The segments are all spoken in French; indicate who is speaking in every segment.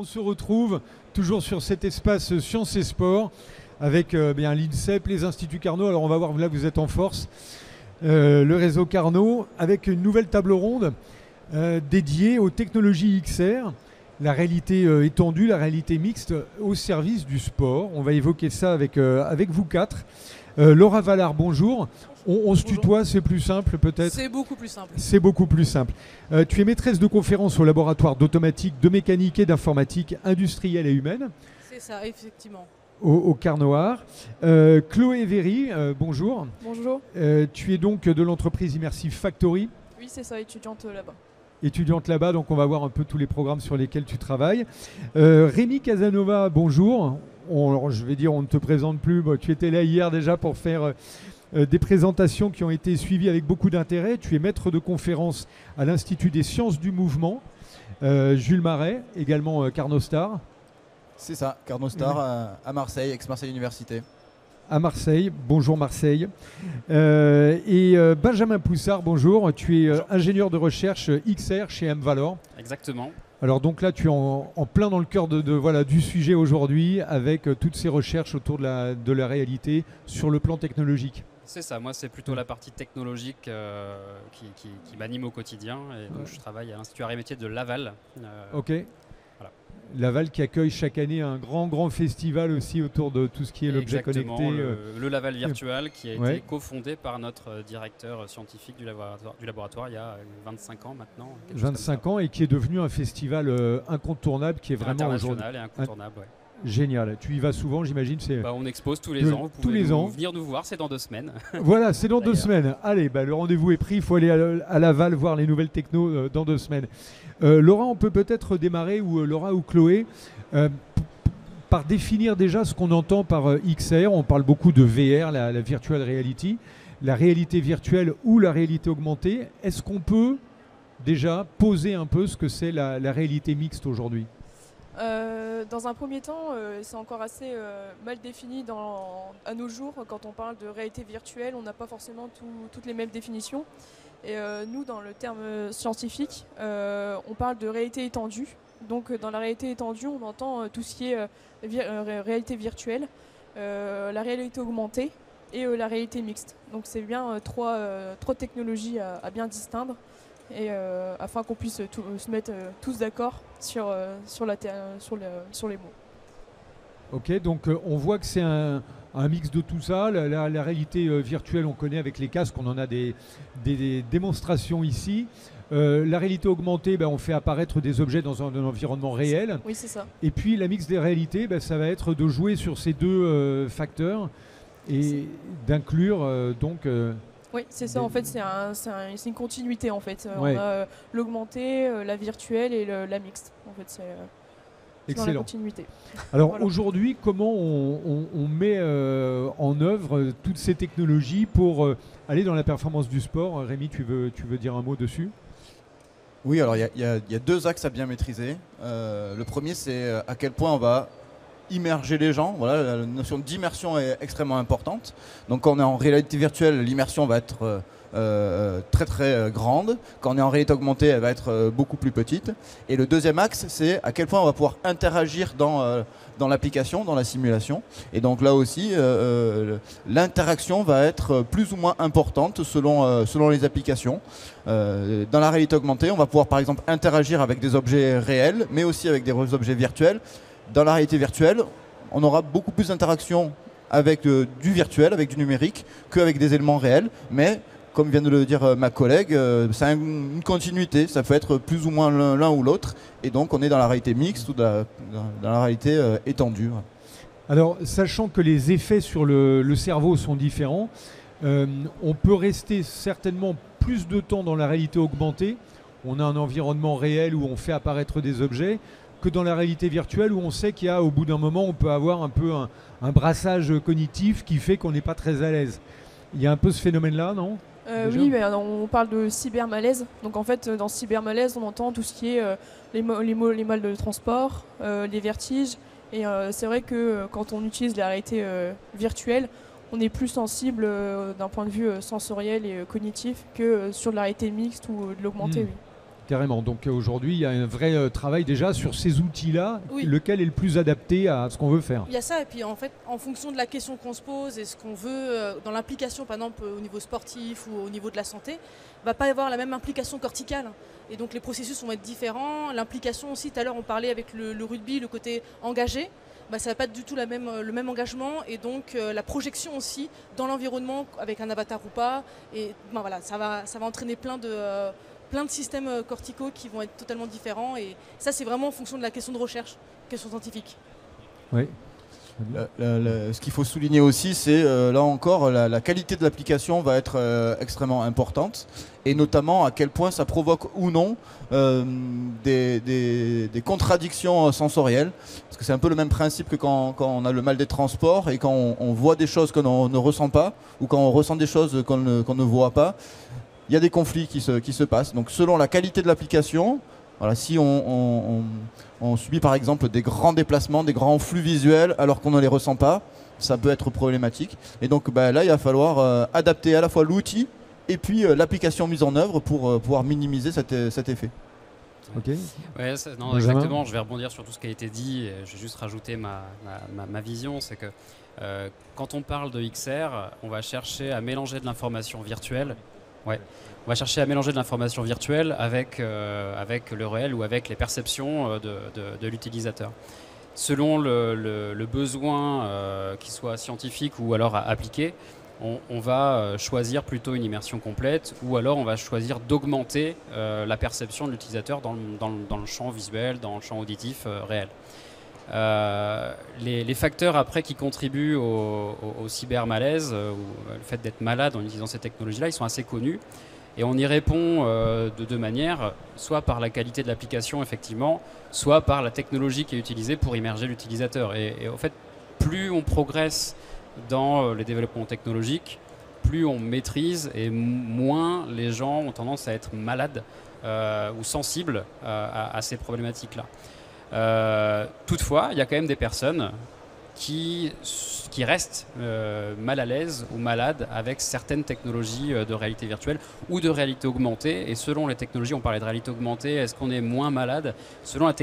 Speaker 1: On se retrouve toujours sur cet espace Sciences et Sport avec l'INSEP, les Instituts Carnot. Alors on va voir, là vous êtes en force, le réseau Carnot avec une nouvelle table ronde dédiée aux technologies XR, la réalité étendue, la réalité mixte au service du sport. On va évoquer ça avec vous quatre. Laura Vallard, bonjour. On se tutoie, c'est plus simple peut-être?
Speaker 2: C'est beaucoup plus simple.
Speaker 1: C'est beaucoup plus simple. Tu es maîtresse de conférence au laboratoire d'automatique, de mécanique et d'informatique industrielle et humaine.
Speaker 2: C'est ça, effectivement.
Speaker 1: Au Carnoir. Chloé Véry, bonjour.
Speaker 2: Bonjour.
Speaker 1: Tu es donc de l'entreprise Immersive Factory.
Speaker 2: Oui, c'est ça, étudiante là-bas.
Speaker 1: Étudiante là-bas, donc on va voir un peu tous les programmes sur lesquels tu travailles. Rémi Casanova, bonjour. Je vais dire, on ne te présente plus. Bon, tu étais là hier déjà pour faire des présentations qui ont été suivies avec beaucoup d'intérêt. Tu es maître de conférence à l'Institut des sciences du mouvement. Jules Marais, également Carnostar.
Speaker 3: C'est ça, Carnostar à Marseille, ex-Marseille Université.
Speaker 1: À Marseille, bonjour Marseille. Et Benjamin Poussard, bonjour. Tu es ingénieur de recherche XR chez M-Valor.
Speaker 4: Exactement.
Speaker 1: Alors donc là, tu es en plein dans le cœur du sujet aujourd'hui avec toutes ces recherches autour de la réalité sur le plan technologique.
Speaker 4: C'est ça, moi c'est plutôt la partie technologique qui m'anime au quotidien. Et donc je travaille à l'Institut Arts et Métiers de Laval.
Speaker 1: Ok.
Speaker 4: Voilà.
Speaker 1: Laval qui accueille chaque année un grand festival aussi autour de tout ce qui est l'objet connecté.
Speaker 4: Le Laval Virtual qui a été cofondé par notre directeur scientifique du laboratoire il y a 25 ans maintenant.
Speaker 1: 25 ans et qui est devenu un festival incontournable qui est vraiment
Speaker 4: international et incontournable. Ouais.
Speaker 1: Génial. Tu y vas souvent, j'imagine.
Speaker 4: On expose tous les ans. Vous pouvez venir nous voir, c'est dans 2 semaines.
Speaker 1: Voilà, c'est dans 2 semaines. Allez, le rendez-vous est pris. Il faut aller à Laval voir les nouvelles techno dans 2 semaines. Laura, on peut peut-être démarrer, ou Laura ou Chloé, par définir déjà ce qu'on entend par XR. On parle beaucoup de VR, la virtual reality, la réalité virtuelle ou la réalité augmentée. Est-ce qu'on peut déjà poser un peu ce que c'est la réalité mixte aujourd'hui ?
Speaker 2: Dans un premier temps, c'est encore assez mal défini à nos jours. Quand on parle de réalité virtuelle, on n'a pas forcément toutes les mêmes définitions. Et nous, dans le terme scientifique, on parle de réalité étendue. Donc dans la réalité étendue, on entend tout ce qui est réalité virtuelle, la réalité augmentée et la réalité mixte. Donc c'est bien trois technologies à bien distinguer. Et afin qu'on puisse se mettre tous d'accord sur les mots.
Speaker 1: Ok, donc on voit que c'est un mix de tout ça. La réalité virtuelle, on connaît avec les casques, on en a des démonstrations ici. La réalité augmentée, on fait apparaître des objets dans un environnement réel.
Speaker 2: Oui, c'est ça.
Speaker 1: Et puis la mix des réalités, ça va être de jouer sur ces 2 facteurs et d'inclure donc...
Speaker 2: Oui, c'est ça. En fait, c'est une continuité. En fait,
Speaker 1: ouais.
Speaker 2: On a l'augmenté, la virtuelle et la mixte. En fait, c'est dans la continuité.
Speaker 1: Alors
Speaker 2: voilà.
Speaker 1: Aujourd'hui, comment on met en œuvre toutes ces technologies pour aller dans la performance du sport? Rémi, tu veux dire un mot dessus?
Speaker 3: Oui, alors il y a 2 axes à bien maîtriser. Le premier, c'est à quel point on va immerger les gens. Voilà, la notion d'immersion est extrêmement importante. Donc quand on est en réalité virtuelle, l'immersion va être très grande. Quand on est en réalité augmentée, elle va être beaucoup plus petite. Et le deuxième axe, c'est à quel point on va pouvoir interagir dans l'application, dans la simulation. Et donc là aussi, l'interaction va être plus ou moins importante selon les applications. Dans la réalité augmentée, on va pouvoir par exemple interagir avec des objets réels, mais aussi avec des objets virtuels. Dans la réalité virtuelle, on aura beaucoup plus d'interaction avec du virtuel, avec du numérique, qu'avec des éléments réels. Mais, comme vient de le dire ma collègue, c'est une continuité. Ça peut être plus ou moins l'un ou l'autre. Et donc, on est dans la réalité mixte ou dans la réalité étendue.
Speaker 1: Alors, sachant que les effets sur le cerveau sont différents, on peut rester certainement plus de temps dans la réalité augmentée. On a un environnement réel où on fait apparaître des objets, que dans la réalité virtuelle où on sait qu'il y a, au bout d'un moment, on peut avoir un peu un brassage cognitif qui fait qu'on n'est pas très à l'aise. Il y a un peu ce phénomène-là, non ?
Speaker 2: Oui, mais on parle de cybermalaise. Donc en fait, dans cybermalaise, on entend tout ce qui est les mal de transport, les vertiges. Et c'est vrai que quand on utilise la réalité virtuelle, on est plus sensible d'un point de vue sensoriel et cognitif que sur de la réalité mixte ou de l'augmenté. Oui.
Speaker 1: Carrément. Donc aujourd'hui, il y a un vrai travail déjà sur ces outils-là, lequel est le plus adapté à ce qu'on veut faire.
Speaker 5: Il y a ça, et puis en fait, en fonction de la question qu'on se pose et ce qu'on veut, dans l'implication, par exemple, au niveau sportif ou au niveau de la santé, il ne va pas y avoir la même implication corticale. Et donc les processus vont être différents. L'implication aussi, tout à l'heure, on parlait avec le rugby, le côté engagé. Ça ne va pas du tout le même engagement, et donc la projection aussi dans l'environnement avec un avatar ou pas. Et voilà, ça va entraîner plein de systèmes corticaux qui vont être totalement différents, et ça c'est vraiment en fonction de la question de recherche, question scientifique.
Speaker 1: Oui.
Speaker 3: Ce qu'il faut souligner aussi, c'est là encore la qualité de l'application va être extrêmement importante, et notamment à quel point ça provoque ou non des contradictions sensorielles, parce que c'est un peu le même principe que quand on a le mal des transports et quand on voit des choses qu'on ne ressent pas, ou quand on ressent des choses qu'on ne voit pas. Il y a des conflits qui se passent. Donc selon la qualité de l'application, voilà, si on subit par exemple des grands déplacements, des grands flux visuels alors qu'on ne les ressent pas, ça peut être problématique. Et donc là, il va falloir adapter à la fois l'outil et puis l'application mise en œuvre pour pouvoir minimiser cet effet.
Speaker 1: Ok.
Speaker 4: Ouais, non, exactement. Je vais rebondir sur tout ce qui a été dit. Je vais juste rajouter ma vision. C'est que quand on parle de XR, on va chercher à mélanger de l'information virtuelle. Ouais. On va chercher à mélanger de l'information virtuelle avec le réel ou avec les perceptions de l'utilisateur. Selon le besoin, qu'il soit scientifique ou alors appliqué, on va choisir plutôt une immersion complète, ou alors on va choisir d'augmenter la perception de l'utilisateur dans le champ visuel, dans le champ auditif réel. Les facteurs après qui contribuent au cybermalaise, ou le fait d'être malade en utilisant ces technologies-là, ils sont assez connus, et on y répond de deux manières, soit par la qualité de l'application effectivement, soit par la technologie qui est utilisée pour immerger l'utilisateur. Et en fait, plus on progresse dans les développements technologiques, plus on maîtrise et moins les gens ont tendance à être malades ou sensibles à ces problématiques-là. Toutefois, il y a quand même des personnes qui restent mal à l'aise ou malades avec certaines technologies de réalité virtuelle ou de réalité augmentée. Et selon les technologies, on parlait de réalité augmentée, est-ce qu'on est moins malade? Selon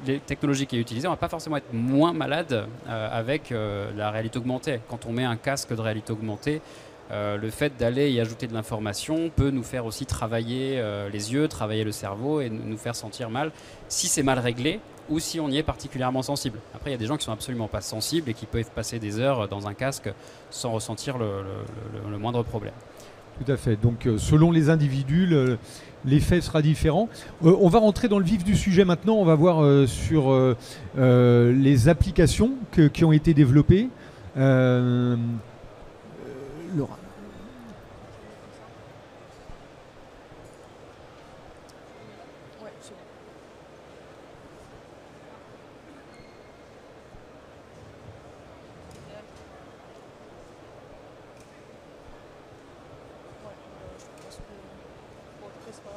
Speaker 4: les technologies qui est utilisée, on ne va pas forcément être moins malade avec la réalité augmentée. Quand on met un casque de réalité augmentée, le fait d'aller y ajouter de l'information peut nous faire aussi travailler les yeux, travailler le cerveau et nous faire sentir mal si c'est mal réglé ou si on y est particulièrement sensible. Après, il y a des gens qui ne sont absolument pas sensibles et qui peuvent passer des heures dans un casque sans ressentir le moindre problème.
Speaker 1: Tout à fait. Donc, selon les individus, l'effet sera différent. On va rentrer dans le vif du sujet maintenant. On va voir sur les applications qui ont été développées. Laura.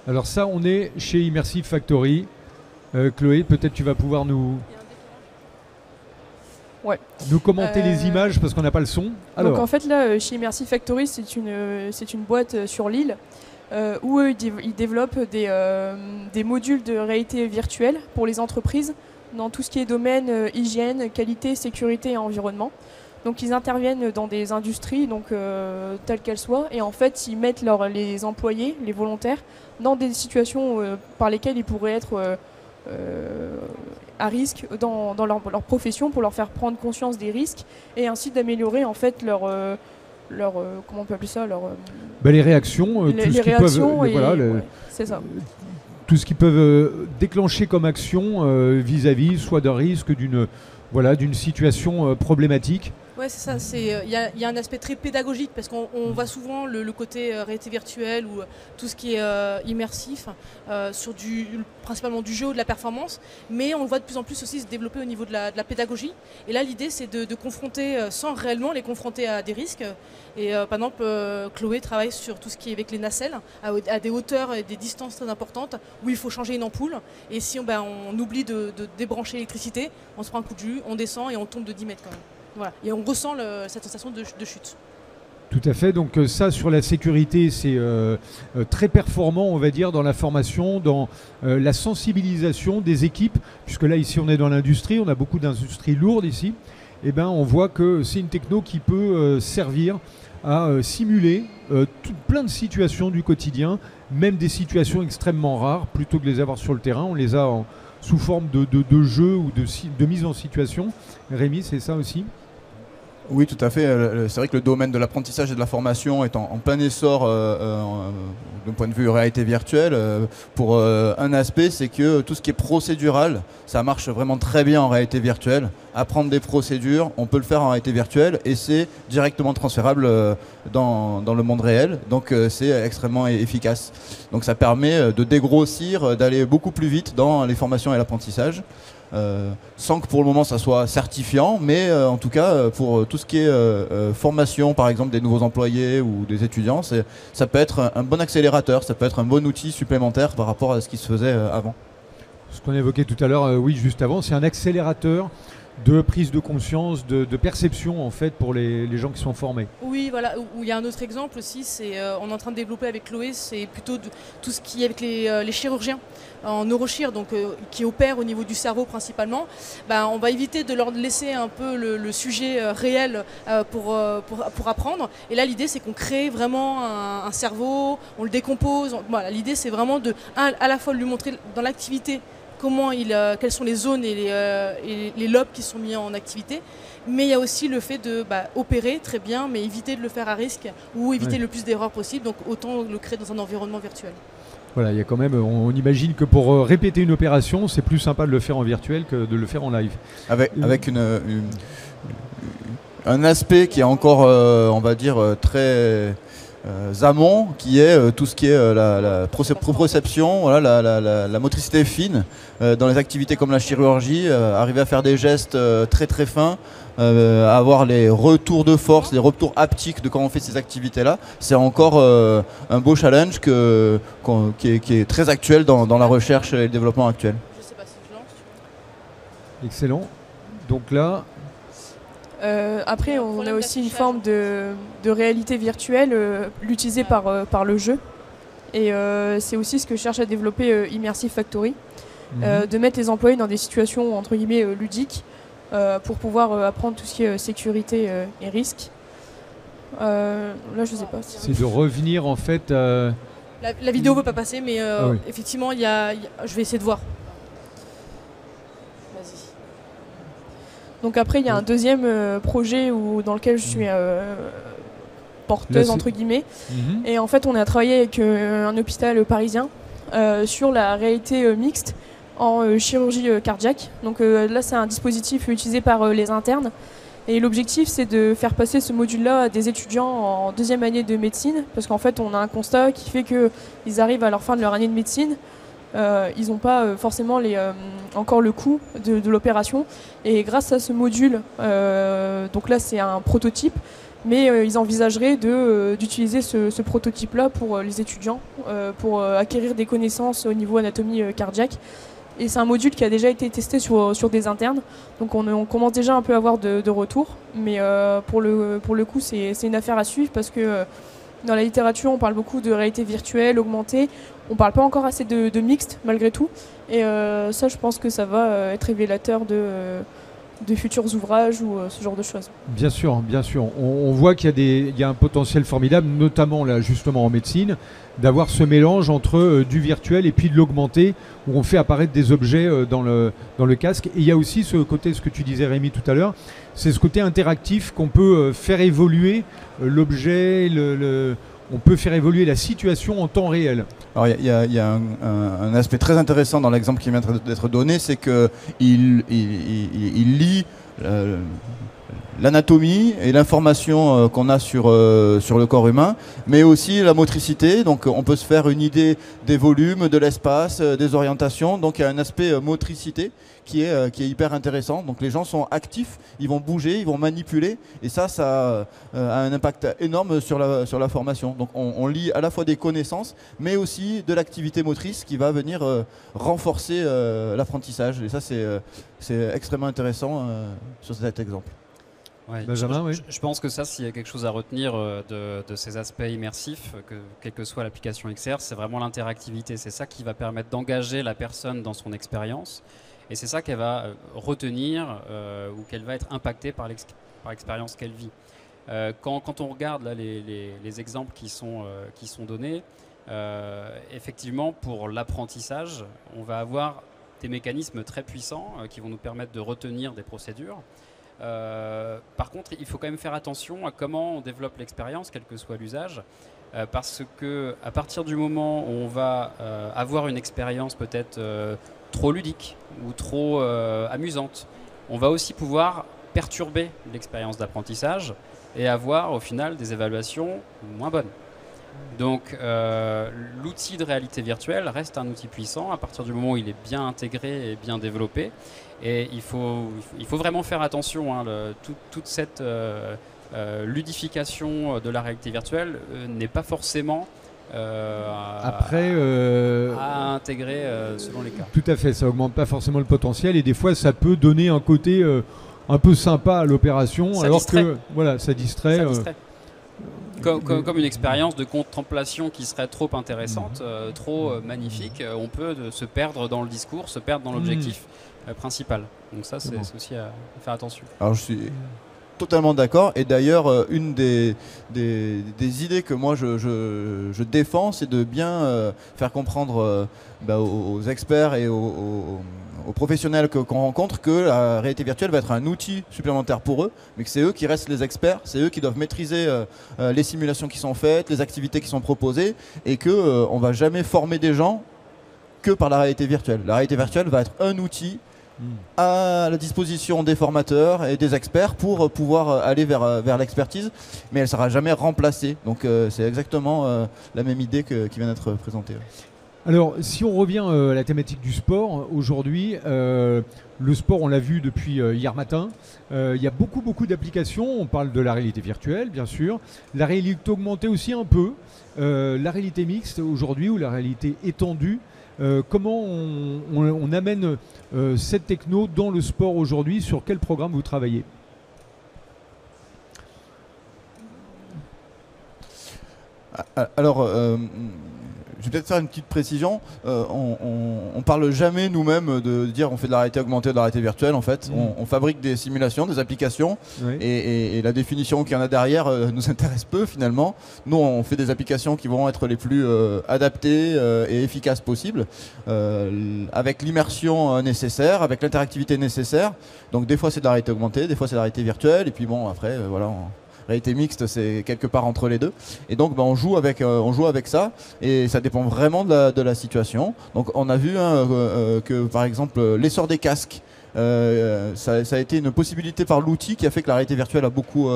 Speaker 1: Alors ça, on est chez Immersive Factory. Chloé, peut-être tu vas pouvoir nous commenter les images parce qu'on n'a pas le son.
Speaker 2: Alors. Donc en fait là, chez Immersive Factory, c'est une boîte sur l'île où ils développent des modules de réalité virtuelle pour les entreprises dans tout ce qui est domaine hygiène, qualité, sécurité et environnement. Donc ils interviennent dans des industries telles qu'elles soient, et en fait ils mettent les employés, les volontaires, dans des situations par lesquelles ils pourraient être à risque dans leur profession, pour leur faire prendre conscience des risques et ainsi d'améliorer en fait leur comment on peut appeler ça,
Speaker 1: les réactions,
Speaker 2: c'est ça.
Speaker 1: Tout ce qu'ils peuvent déclencher comme action vis-à-vis soit d'un risque, d'une situation problématique.
Speaker 5: Ouais, c'est ça. Il y a un aspect très pédagogique parce qu'on voit souvent le côté réalité virtuelle ou tout ce qui est immersif sur principalement du jeu ou de la performance, mais on le voit de plus en plus aussi se développer au niveau de la pédagogie. Et là, l'idée, c'est de confronter, sans réellement les confronter à des risques. Et par exemple, Chloé travaille sur tout ce qui est avec les nacelles, à des hauteurs et des distances très importantes, où il faut changer une ampoule. Et si on oublie de débrancher l'électricité, on se prend un coup de jus, on descend et on tombe de 10 mètres quand même. Voilà. Et on ressent cette sensation de chute.
Speaker 1: Tout à fait. Donc ça, sur la sécurité, c'est très performant, on va dire, dans la formation, dans la sensibilisation des équipes, puisque là, ici, on est dans l'industrie, on a beaucoup d'industries lourdes ici. Eh ben, on voit que c'est une techno qui peut servir à simuler plein de situations du quotidien, même des situations extrêmement rares, plutôt que de les avoir sur le terrain, on les a sous forme de jeu ou de mise en situation. Rémi, c'est ça aussi ?
Speaker 3: Oui, tout à fait. C'est vrai que le domaine de l'apprentissage et de la formation est en plein essor d'un point de vue réalité virtuelle. Pour un aspect, c'est que tout ce qui est procédural, ça marche vraiment très bien en réalité virtuelle. Apprendre des procédures, on peut le faire en réalité virtuelle et c'est directement transférable dans le monde réel. Donc c'est extrêmement efficace. Donc ça permet de dégrossir, d'aller beaucoup plus vite dans les formations et l'apprentissage. Sans que pour le moment ça soit certifiant, mais en tout cas pour tout ce qui est formation par exemple des nouveaux employés ou des étudiants, ça peut être un bon accélérateur, ça peut être un bon outil supplémentaire par rapport à ce qui se faisait avant.
Speaker 1: Ce qu'on évoquait tout à l'heure, oui, juste avant, c'est un accélérateur de prise de conscience, de perception en fait pour les gens qui sont formés.
Speaker 5: Oui, voilà, où il y a un autre exemple aussi, c'est on est en train de développer avec Chloé, c'est plutôt tout ce qui est avec les chirurgiens en neurochir, donc qui opèrent au niveau du cerveau principalement. On va éviter de leur laisser un peu le sujet réel pour apprendre. Et là, l'idée, c'est qu'on crée vraiment un cerveau, on le décompose. Voilà, l'idée, c'est vraiment à la fois lui montrer dans l'activité quelles sont les zones et les lobes qui sont mis en activité. Mais il y a aussi le fait de opérer très bien, mais éviter de le faire à risque ou éviter le plus d'erreurs possible. Donc autant le créer dans un environnement virtuel.
Speaker 1: Voilà, il y a quand même, on imagine que pour répéter une opération, c'est plus sympa de le faire en virtuel que de le faire en live.
Speaker 3: Avec un aspect qui est encore, on va dire, très amont, qui est tout ce qui est la proprioception, voilà, la motricité fine dans les activités comme la chirurgie, arriver à faire des gestes très très fins, avoir les retours de force, les retours haptiques de quand on fait ces activités-là, c'est encore un beau challenge qui est très actuel dans la recherche et le développement actuel.
Speaker 5: Je sais pas si je lance.
Speaker 1: Excellent. Donc là...
Speaker 2: après, on a aussi une forme de réalité virtuelle l'utiliser par le jeu. Et c'est aussi ce que cherche à développer Immersive Factory, de mettre les employés dans des situations entre guillemets ludiques pour pouvoir apprendre tout ce qui est sécurité et risque. Là, je sais pas.
Speaker 1: C'est de revenir en fait...
Speaker 5: La vidéo ne peut pas passer, mais
Speaker 1: oui.
Speaker 5: effectivement, je vais essayer de voir.
Speaker 2: Donc après, il y a un deuxième projet dans lequel je suis porteuse, entre guillemets. Et en fait, on a travaillé avec un hôpital parisien sur la réalité mixte en chirurgie cardiaque. Donc là, c'est un dispositif utilisé par les internes. Et l'objectif, c'est de faire passer ce module-là à des étudiants en deuxième année de médecine. Parce qu'en fait, on a un constat qui fait qu'ils arrivent à la fin de leur année de médecine. Ils n'ont pas forcément encore le coût de l'opération. Et grâce à ce module, donc là c'est un prototype, mais ils envisageraient d'utiliser ce prototype-là pour les étudiants, pour acquérir des connaissances au niveau anatomie cardiaque. Et c'est un module qui a déjà été testé sur des internes, donc on commence déjà un peu à avoir de retours. Mais pour le coup, c'est une affaire à suivre parce que dans la littérature, on parle beaucoup de réalité virtuelle, augmentée. On ne parle pas encore assez de mixte, malgré tout. Et ça, je pense que ça va être révélateur de futurs ouvrages ou ce genre de choses.
Speaker 1: Bien sûr, bien sûr. On voit qu'il y a un potentiel formidable, notamment là, justement en médecine, d'avoir ce mélange entre du virtuel et puis de l'augmenté, où on fait apparaître des objets dans le casque. Et il y a aussi ce côté, ce que tu disais Rémi tout à l'heure, c'est ce côté interactif qu'on peut faire évoluer l'objet, on peut faire évoluer la situation en temps réel.
Speaker 3: Alors il y a un aspect très intéressant dans l'exemple qui vient d'être donné, c'est qu'il lie l'anatomie et l'information qu'on a sur le corps humain, mais aussi la motricité. Donc on peut se faire une idée des volumes, de l'espace, des orientations. Donc il y a un aspect motricité qui est hyper intéressant. Donc les gens sont actifs, ils vont bouger, ils vont manipuler, et ça a un impact énorme sur la formation. Donc on lie à la fois des connaissances, mais aussi de l'activité motrice qui va venir renforcer l'apprentissage. Et ça c'est extrêmement intéressant sur cet exemple.
Speaker 4: Ouais,
Speaker 1: Benjamin, oui.
Speaker 4: je pense que ça, s'il y a quelque chose à retenir de ces aspects immersifs, quelle que soit l'application XR, c'est vraiment l'interactivité. C'est ça qui va permettre d'engager la personne dans son expérience. Et c'est ça qu'elle va retenir ou qu'elle va être impactée par l'expérience qu'elle vit. Quand on regarde là, les exemples qui sont donnés, effectivement, pour l'apprentissage, on va avoir des mécanismes très puissants qui vont nous permettre de retenir des procédures. Par contre, il faut quand même faire attention à comment on développe l'expérience, quel que soit l'usage, parce que à partir du moment où on va avoir une expérience peut-être trop ludique ou trop amusante, on va aussi pouvoir perturber l'expérience d'apprentissage et avoir au final des évaluations moins bonnes. Donc l'outil de réalité virtuelle reste un outil puissant à partir du moment où il est bien intégré et bien développé. Et il faut vraiment faire attention. Toute cette ludification de la réalité virtuelle n'est pas forcément à intégrer selon les cas.
Speaker 1: Tout à fait, ça augmente pas forcément le potentiel et des fois ça peut donner un côté un peu sympa à l'opération,
Speaker 4: Ça
Speaker 1: alors
Speaker 4: distrait.
Speaker 1: que voilà, ça distrait.
Speaker 4: Ça distrait. Comme une expérience de contemplation qui serait trop intéressante, trop magnifique, on peut se perdre dans le discours, se perdre dans l'objectif principal. Donc ça, c'est aussi à faire attention.
Speaker 3: Alors je suis totalement d'accord. Et d'ailleurs, une des idées que moi je défends, c'est de bien faire comprendre aux experts et aux professionnels qu'on rencontre que la réalité virtuelle va être un outil supplémentaire pour eux, mais que c'est eux qui restent les experts, c'est eux qui doivent maîtriser les simulations qui sont faites, les activités qui sont proposées, et que on va jamais former des gens que par la réalité virtuelle. La réalité virtuelle va être un outil à la disposition des formateurs et des experts pour pouvoir aller vers l'expertise, mais elle ne sera jamais remplacée. Donc c'est exactement la même idée qui vient d'être présentée.
Speaker 1: Alors, si on revient à la thématique du sport, aujourd'hui, le sport, on l'a vu depuis hier matin, il y a beaucoup d'applications. On parle de la réalité virtuelle, bien sûr, la réalité augmentée aussi un peu, la réalité mixte aujourd'hui ou la réalité étendue. Comment on amène cette techno dans le sport aujourd'hui? Sur quel programme vous travaillez?
Speaker 3: Alors, je vais peut-être faire une petite précision. On parle jamais nous-mêmes de dire on fait de la réalité augmentée, de la réalité virtuelle. En fait, on fabrique des simulations, des applications,
Speaker 1: Oui.
Speaker 3: et la définition qu'il y en a derrière nous intéresse peu finalement. Nous, on fait des applications qui vont être les plus adaptées et efficaces possibles, avec l'immersion nécessaire, avec l'interactivité nécessaire. Donc des fois c'est de la réalité augmentée, des fois c'est de la réalité virtuelle, et puis bon après voilà. Réalité mixte, c'est quelque part entre les deux. Et donc, on joue avec ça, et ça dépend vraiment de la situation. Donc, on a vu que, par exemple, l'essor des casques, ça a été une possibilité par l'outil qui a fait que la réalité virtuelle a beaucoup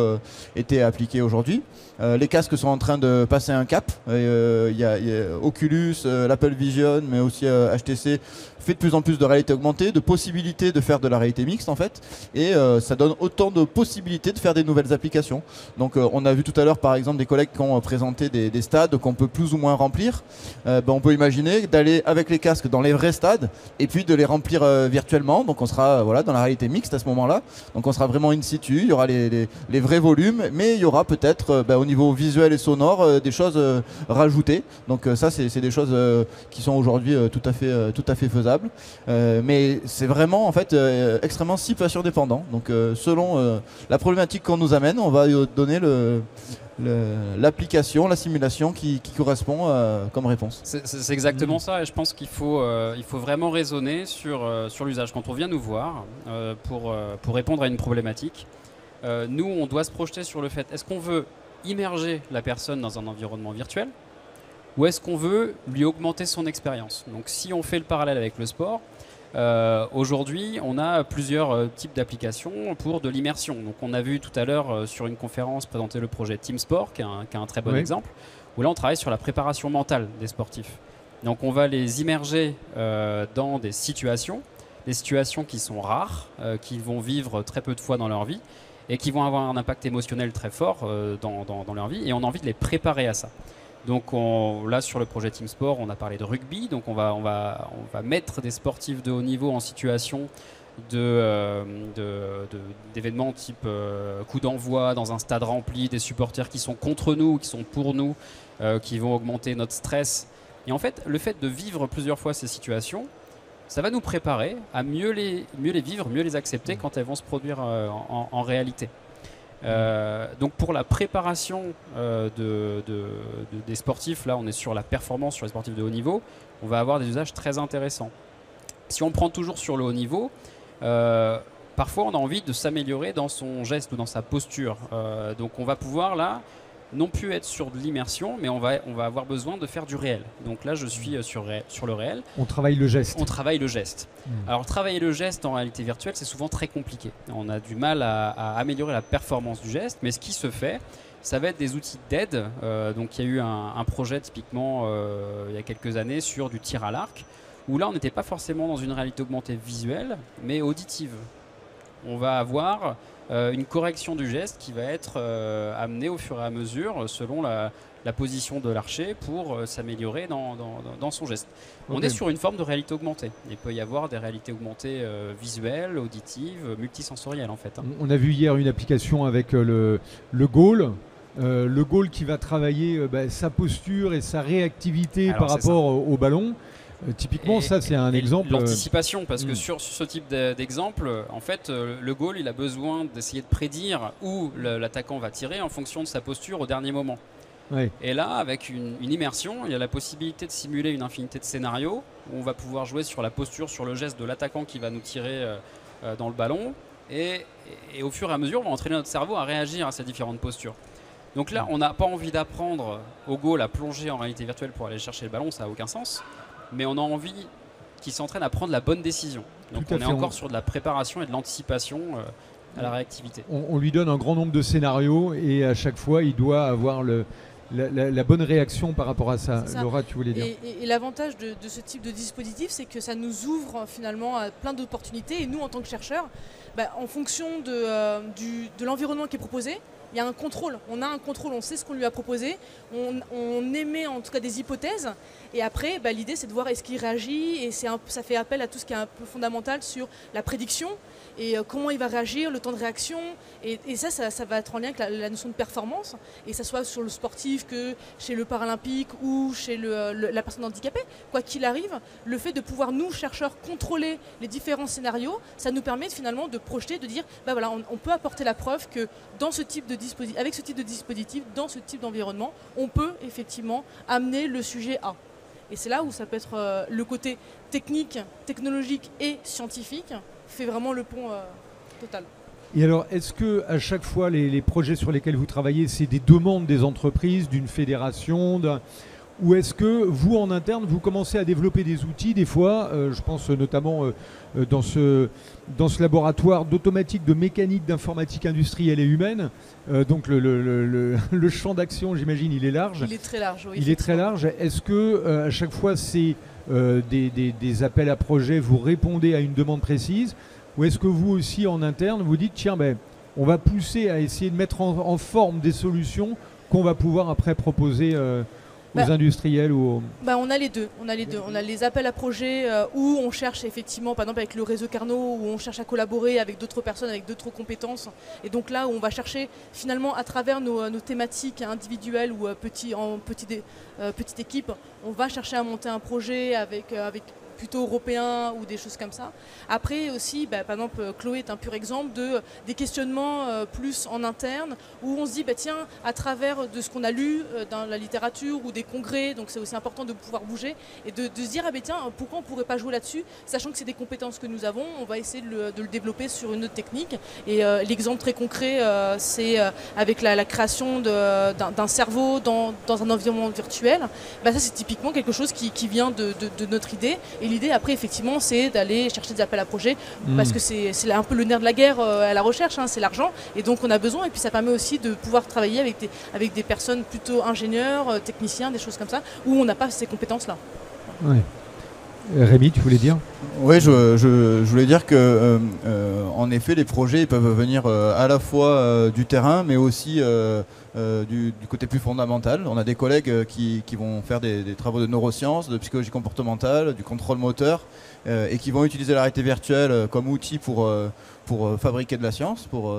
Speaker 3: été appliquée aujourd'hui. Les casques sont en train de passer un cap. Il y a Oculus, l'Apple Vision, mais aussi HTC fait de plus en plus de réalité augmentée, de possibilités de faire de la réalité mixte en fait, et ça donne autant de possibilités de faire des nouvelles applications. Donc on a vu tout à l'heure par exemple des collègues qui ont présenté des stades qu'on peut plus ou moins remplir. On peut imaginer d'aller avec les casques dans les vrais stades et puis de les remplir virtuellement. Donc on sera dans la réalité mixte à ce moment-là. Donc on sera vraiment in situ, il y aura les vrais volumes, mais il y aura peut-être au niveau visuel et sonore des choses rajoutées. Donc ça c'est des choses qui sont aujourd'hui tout à fait faisables. Mais c'est vraiment en fait extrêmement situation dépendant. Donc selon la problématique qu'on nous amène, on va donner l'application, la simulation qui correspond comme réponse.
Speaker 4: C'est exactement ça, et je pense qu'il faut vraiment raisonner sur l'usage. Quand on vient nous voir pour répondre à une problématique, nous on doit se projeter sur le fait, est-ce qu'on veut immerger la personne dans un environnement virtuel, ou est-ce qu'on veut lui augmenter son expérience? Donc si on fait le parallèle avec le sport, aujourd'hui on a plusieurs types d'applications pour de l'immersion. Donc on a vu tout à l'heure sur une conférence présenter le projet Team Sport, qui est un très bon exemple, où là on travaille sur la préparation mentale des sportifs. Donc on va les immerger dans des situations qui sont rares, qu'ils vont vivre très peu de fois dans leur vie, et qui vont avoir un impact émotionnel très fort dans leur vie, et on a envie de les préparer à ça. Donc là sur le projet Team Sport, on a parlé de rugby, donc on va mettre des sportifs de haut niveau en situation d'événements type coup d'envoi dans un stade rempli, des supporters qui sont contre nous, qui sont pour nous, qui vont augmenter notre stress. Et en fait, le fait de vivre plusieurs fois ces situations, ça va nous préparer à mieux les vivre, mieux les accepter quand elles vont se produire en réalité. Donc pour la préparation des sportifs, là on est sur la performance sur les sportifs de haut niveau, on va avoir des usages très intéressants. Si on prend toujours sur le haut niveau, parfois on a envie de s'améliorer dans son geste ou dans sa posture. Donc on va pouvoir là non plus être sur de l'immersion, mais on va avoir besoin de faire du réel. Donc là, je suis sur le réel.
Speaker 1: On travaille le geste.
Speaker 4: On travaille le geste. Alors travailler le geste en réalité virtuelle, c'est souvent très compliqué. On a du mal à améliorer la performance du geste, mais ce qui se fait, ça va être des outils d'aide. Donc il y a eu un projet typiquement il y a quelques années sur du tir à l'arc, où là on n'était pas forcément dans une réalité augmentée visuelle, mais auditive. On va avoir une correction du geste qui va être amenée au fur et à mesure selon la position de l'archer pour s'améliorer dans son geste. Okay. On est sur une forme de réalité augmentée. Il peut y avoir des réalités augmentées visuelles, auditives, multisensorielles en fait.
Speaker 1: On a vu hier une application avec le goal. Le goal qui va travailler sa posture et sa réactivité par rapport au ballon. Typiquement, ça c'est un exemple.
Speaker 4: L'anticipation, parce que sur ce type d'exemple, en fait, le goal, il a besoin d'essayer de prédire où l'attaquant va tirer en fonction de sa posture au dernier moment.
Speaker 1: Ouais.
Speaker 4: Et là, avec une immersion, il y a la possibilité de simuler une infinité de scénarios où on va pouvoir jouer sur la posture, sur le geste de l'attaquant qui va nous tirer dans le ballon. Et au fur et à mesure, on va entraîner notre cerveau à réagir à ces différentes postures. Donc là, on n'a pas envie d'apprendre au goal à plonger en réalité virtuelle pour aller chercher le ballon, ça n'a aucun sens. Mais on a envie qu'il s'entraîne à prendre la bonne décision. Donc on est encore sur de la préparation et de l'anticipation à la réactivité.
Speaker 1: On lui donne un grand nombre de scénarios et à chaque fois, il doit avoir la bonne réaction par rapport à ça. Laura, tu voulais dire.
Speaker 5: Et l'avantage de ce type de dispositif, c'est que ça nous ouvre finalement à plein d'opportunités. Et nous, en tant que chercheurs, en fonction de l'environnement qui est proposé, il y a un contrôle, on a un contrôle, on sait ce qu'on lui a proposé, on émet en tout cas des hypothèses et après l'idée c'est de voir est-ce qu'il réagit et ça fait appel à tout ce qui est un peu fondamental sur la prédiction et comment il va réagir, le temps de réaction et ça va être en lien avec la notion de performance et ça soit sur le sportif que chez le paralympique ou chez la personne handicapée. Quoi qu'il arrive, le fait de pouvoir nous chercheurs contrôler les différents scénarios, ça nous permet finalement de projeter, de dire on peut apporter la preuve que dans ce type de avec ce type de dispositif, dans ce type d'environnement, on peut effectivement amener le sujet à. Et c'est là où ça peut être le côté technique, technologique et scientifique fait vraiment le pont total.
Speaker 1: Et alors, est-ce que à chaque fois les projets sur lesquels vous travaillez, c'est des demandes des entreprises, d'une fédération, ou est-ce que vous, en interne, vous commencez à développer des outils, des fois, je pense notamment dans ce laboratoire d'automatique, de mécanique, d'informatique industrielle et humaine, donc le champ d'action, j'imagine, il est large.
Speaker 5: Il est très large, oui.
Speaker 1: Il est très large. Est-ce que à chaque fois, c'est des appels à projets, vous répondez à une demande précise, ou est-ce que vous aussi, en interne, vous dites, tiens, on va pousser à essayer de mettre en forme des solutions qu'on va pouvoir après proposer aux industriels ou
Speaker 5: on a les deux. On a les appels à projets où on cherche effectivement, par exemple avec le réseau Carnot, où on cherche à collaborer avec d'autres personnes, avec d'autres compétences. Et donc là où on va chercher finalement à travers nos thématiques individuelles ou petite équipe, on va chercher à monter un projet avec plutôt européen ou des choses comme ça. Après aussi, par exemple, Chloé est un pur exemple des questionnements plus en interne où on se dit, tiens, à travers de ce qu'on a lu dans la littérature ou des congrès, donc c'est aussi important de pouvoir bouger et de se dire, tiens, pourquoi on ne pourrait pas jouer là-dessus, sachant que c'est des compétences que nous avons, on va essayer de le développer sur une autre technique. Et l'exemple très concret, c'est avec la création d'un cerveau dans un environnement virtuel. Ça, c'est typiquement quelque chose qui vient de notre idée. Et l'idée après effectivement c'est d'aller chercher des appels à projets parce que c'est un peu le nerf de la guerre à la recherche, c'est l'argent et donc on a besoin et puis ça permet aussi de pouvoir travailler avec des personnes plutôt ingénieurs, techniciens, des choses comme ça où on n'a pas ces compétences là.
Speaker 1: Ouais. Rémi, tu voulais dire?
Speaker 3: Oui, je voulais dire que, en effet, les projets ils peuvent venir à la fois du terrain, mais aussi du côté plus fondamental. On a des collègues qui vont faire des travaux de neurosciences, de psychologie comportementale, du contrôle moteur, et qui vont utiliser la réalité virtuelle comme outil pour fabriquer de la science, pour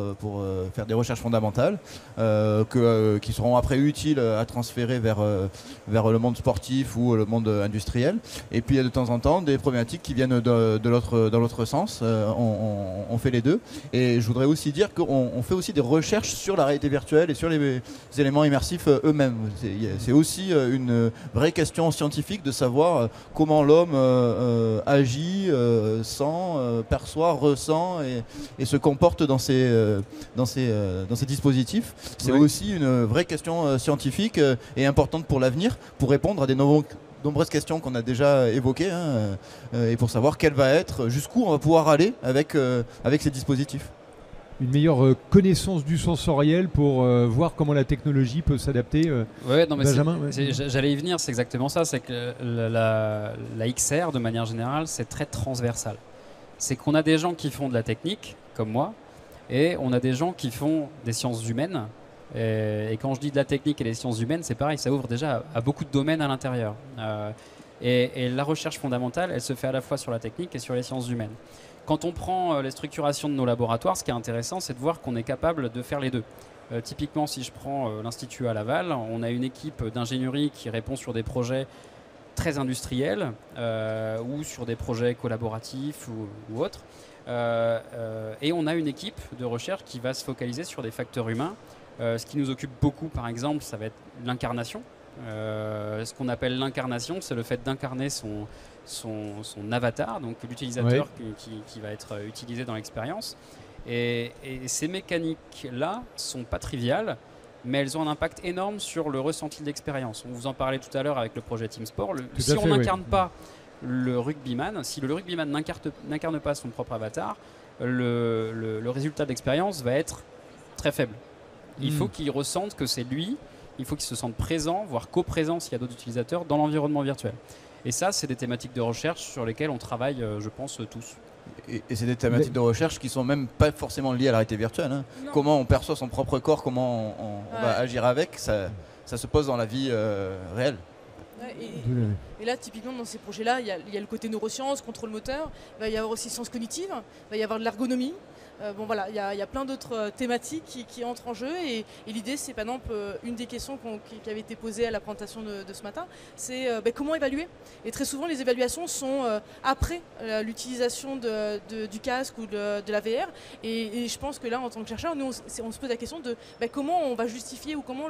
Speaker 3: faire des recherches fondamentales, qui seront après utiles à transférer vers le monde sportif ou le monde industriel. Et puis il y a de temps en temps des problématiques qui viennent dans l'autre sens. On fait les deux. Et je voudrais aussi dire qu'on fait aussi des recherches sur la réalité virtuelle et sur les éléments immersifs eux-mêmes. C'est aussi une vraie question scientifique de savoir comment l'homme agit, sent, perçoit, ressent et se comporte dans ces dispositifs. C'est aussi une vraie question scientifique et importante pour l'avenir, pour répondre à des nombreuses questions qu'on a déjà évoquées, et pour savoir jusqu'où on va pouvoir aller avec ces dispositifs.
Speaker 1: Une meilleure connaissance du sensoriel pour voir comment la technologie peut s'adapter. Benjamin,
Speaker 4: j'allais y venir, c'est exactement ça. C'est que la XR, de manière générale, c'est très transversal. C'est qu'on a des gens qui font de la technique, comme moi, et on a des gens qui font des sciences humaines. Et quand je dis de la technique et des sciences humaines, c'est pareil, ça ouvre déjà à beaucoup de domaines à l'intérieur. Et la recherche fondamentale, elle se fait à la fois sur la technique et sur les sciences humaines. Quand on prend les structurations de nos laboratoires, ce qui est intéressant, c'est de voir qu'on est capable de faire les deux. Typiquement, si je prends l'Institut à Laval, on a une équipe d'ingénierie qui répond sur des projets très industriels ou sur des projets collaboratifs ou autres. Et on a une équipe de recherche qui va se focaliser sur des facteurs humains. Ce qui nous occupe beaucoup, par exemple, ça va être l'incarnation. Ce qu'on appelle l'incarnation, c'est le fait d'incarner son avatar, donc l'utilisateur qui va être utilisé dans l'expérience. Et ces mécaniques-là sont pas triviales, mais elles ont un impact énorme sur le ressenti de l'expérience. On vous en parlait tout à l'heure avec le projet Team Sport. Si on n'incarne pas le rugbyman, si le rugbyman n'incarne pas son propre avatar, le résultat de l'expérience va être très faible. Il faut qu'il ressente que c'est lui, il faut qu'il se sente présent, voire co-présent s'il y a d'autres utilisateurs dans l'environnement virtuel. Et ça, c'est des thématiques de recherche sur lesquelles on travaille, je pense, tous.
Speaker 3: Et c'est des thématiques de recherche qui sont même pas forcément liées à la réalité virtuelle. Comment on perçoit son propre corps, comment on va agir avec, ça se pose dans la vie réelle.
Speaker 5: Et là, typiquement, dans ces projets-là, il y a le côté neurosciences, contrôle moteur, il va y avoir aussi sciences cognitives, il va y avoir de l'ergonomie. Il y a plein d'autres thématiques qui entrent en jeu et l'idée c'est par exemple une des questions qui avait été posée à la présentation de ce matin, c'est comment évaluer. Et très souvent les évaluations sont après l'utilisation du casque ou de la VR et je pense que là en tant que chercheur, nous on se pose la question de comment on va justifier ou comment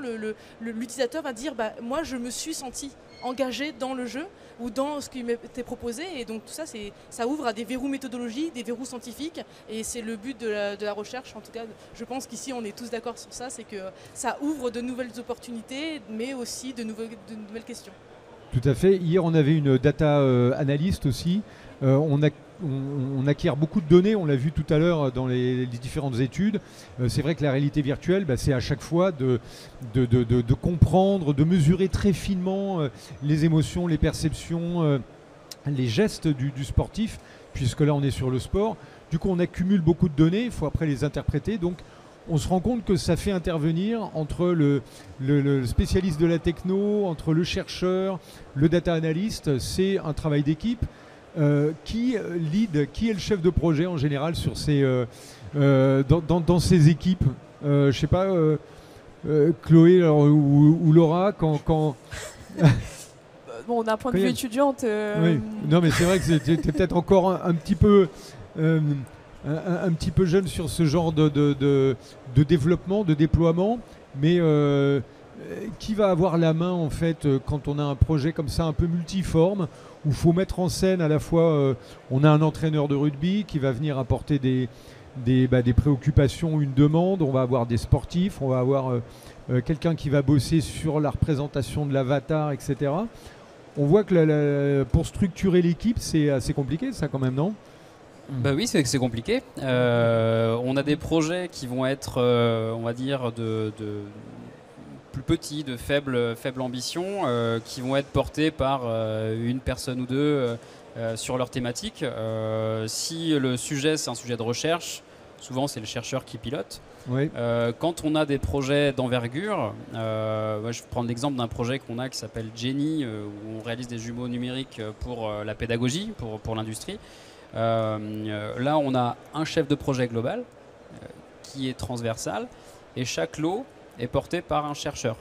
Speaker 5: l'utilisateur va dire moi je me suis senti engagé dans le jeu ou dans ce qui m'était proposé et donc tout ça ça ouvre à des verrous méthodologiques, des verrous scientifiques et c'est le but de la recherche. En tout cas, je pense qu'ici on est tous d'accord sur ça, c'est que ça ouvre de nouvelles opportunités mais aussi de nouvelles questions.
Speaker 1: Tout à fait. Hier on avait une data analyst aussi. On acquiert beaucoup de données, on l'a vu tout à l'heure dans les différentes études. C'est vrai que la réalité virtuelle, c'est à chaque fois de comprendre, de mesurer très finement les émotions, les perceptions, les gestes du sportif, puisque là on est sur le sport. Du coup on accumule beaucoup de données, il faut après les interpréter. Donc on se rend compte que ça fait intervenir entre le spécialiste de la techno, entre le chercheur, le data analyst. C'est un travail d'équipe. Qui est le chef de projet en général sur dans ces équipes je sais pas, Chloé ou Laura quand
Speaker 2: Bon, d'un point de vue étudiante.
Speaker 1: Oui. Non, mais c'est vrai que c'était peut-être encore un petit peu jeune sur ce genre de développement, de déploiement, mais qui va avoir la main en fait quand on a un projet comme ça un peu multiforme où il faut mettre en scène à la fois on a un entraîneur de rugby qui va venir apporter des préoccupations, une demande, on va avoir des sportifs, on va avoir quelqu'un qui va bosser sur la représentation de l'avatar, etc. On voit que pour structurer l'équipe c'est assez compliqué ça quand même, non ?
Speaker 4: Oui, c'est compliqué. On a des projets qui vont être, on va dire, de plus petits, de faible ambition, qui vont être portés par une personne ou deux sur leur thématique. Si le sujet, c'est un sujet de recherche, souvent c'est le chercheur qui pilote.
Speaker 1: Oui.
Speaker 4: Quand on a des projets d'envergure, moi, je vais prendre l'exemple d'un projet qu'on a qui s'appelle Jenny, où on réalise des jumeaux numériques pour la pédagogie, pour l'industrie. Là, on a un chef de projet global qui est transversal et chaque lot est porté par un chercheur.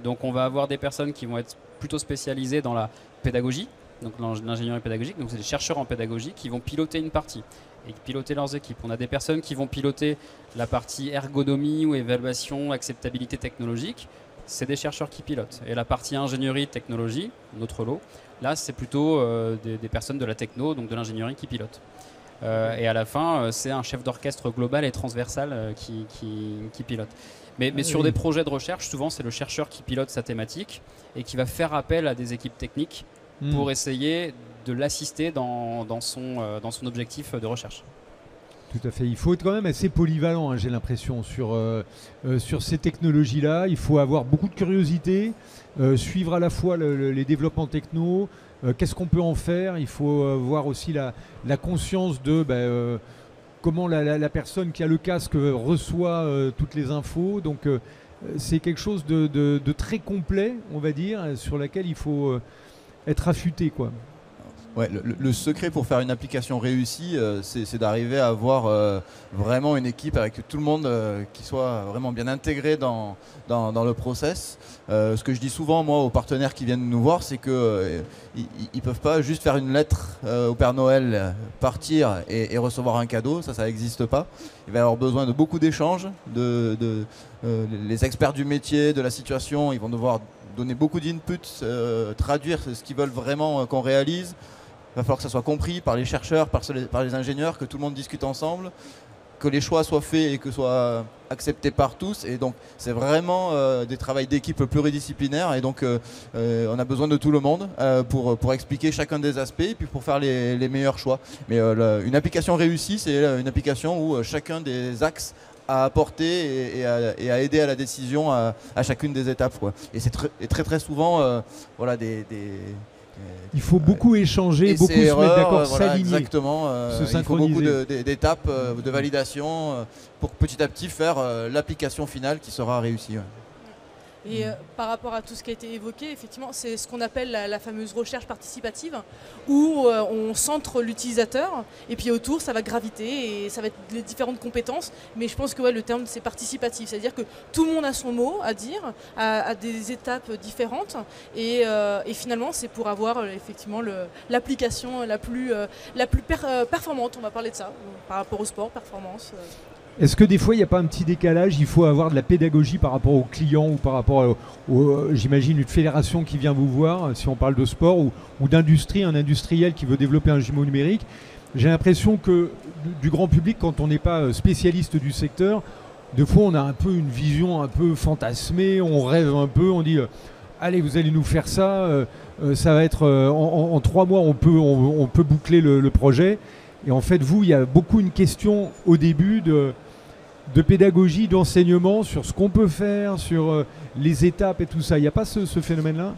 Speaker 4: Donc on va avoir des personnes qui vont être plutôt spécialisées dans la pédagogie, donc l'ingénierie pédagogique, donc c'est des chercheurs en pédagogie qui vont piloter une partie et piloter leurs équipes. On a des personnes qui vont piloter la partie ergonomie ou évaluation, acceptabilité technologique, c'est des chercheurs qui pilotent. Et la partie ingénierie technologie, notre lot, là c'est plutôt des personnes de la techno, donc de l'ingénierie qui pilotent. Et à la fin, c'est un chef d'orchestre global et transversal qui pilote. Mais sur des projets de recherche, souvent c'est le chercheur qui pilote sa thématique et qui va faire appel à des équipes techniques pour essayer de l'assister dans son objectif de recherche.
Speaker 1: Tout à fait. Il faut être quand même assez polyvalent, hein, j'ai l'impression, sur ces technologies-là. Il faut avoir beaucoup de curiosité, suivre à la fois les développements techno, qu'est-ce qu'on peut en faire. Il faut voir aussi la conscience de comment la personne qui a le casque reçoit toutes les infos. Donc c'est quelque chose de très complet, on va dire, sur laquelle il faut être affûté, quoi.
Speaker 3: Ouais, le secret pour faire une application réussie, c'est d'arriver à avoir vraiment une équipe avec tout le monde qui soit vraiment bien intégré dans le process. Ce que je dis souvent moi aux partenaires qui viennent nous voir, c'est qu'ils ne peuvent pas juste faire une lettre au Père Noël, partir et recevoir un cadeau, ça n'existe pas. Il va y avoir besoin de beaucoup d'échanges, les experts du métier, de la situation, ils vont devoir donner beaucoup d'inputs, traduire ce qu'ils veulent vraiment qu'on réalise. Il va falloir que ça soit compris par les chercheurs, par les ingénieurs, que tout le monde discute ensemble, que les choix soient faits et que soient acceptés par tous. Et donc c'est vraiment des travaux d'équipe pluridisciplinaires. Et donc on a besoin de tout le monde pour expliquer chacun des aspects et puis pour faire les meilleurs choix. Mais une application réussie, c'est une application où chacun des axes à apporter et à aider à la décision à chacune des étapes, quoi. Et c'est très souvent voilà,
Speaker 1: il faut beaucoup échanger, beaucoup se mettre d'accord, s'aligner,
Speaker 3: exactement,
Speaker 1: se synchroniser.
Speaker 3: Il faut beaucoup d'étapes de validation pour petit à petit faire l'application finale qui sera réussie. Ouais.
Speaker 5: Et par rapport à tout ce qui a été évoqué, effectivement, c'est ce qu'on appelle la fameuse recherche participative, où on centre l'utilisateur, et puis autour, ça va graviter, et ça va être les différentes compétences. Mais je pense que le terme, c'est participatif, c'est-à-dire que tout le monde a son mot à dire, à des étapes différentes, et finalement, c'est pour avoir effectivement l'application la plus performante, on va parler de ça, par rapport au sport, performance.
Speaker 1: Est-ce que des fois il n'y a pas un petit décalage? Il faut avoir de la pédagogie par rapport aux clients ou par rapport j'imagine, une fédération qui vient vous voir, si on parle de sport ou d'industrie, un industriel qui veut développer un jumeau numérique. J'ai l'impression que du grand public, quand on n'est pas spécialiste du secteur, des fois on a un peu une vision un peu fantasmée, on rêve un peu, on dit allez, vous allez nous faire ça, ça va être en 3 mois on peut boucler le projet. Et en fait, vous, il y a beaucoup une question au début de pédagogie, d'enseignement sur ce qu'on peut faire, sur les étapes et tout ça. Il n'y a pas ce phénomène-là?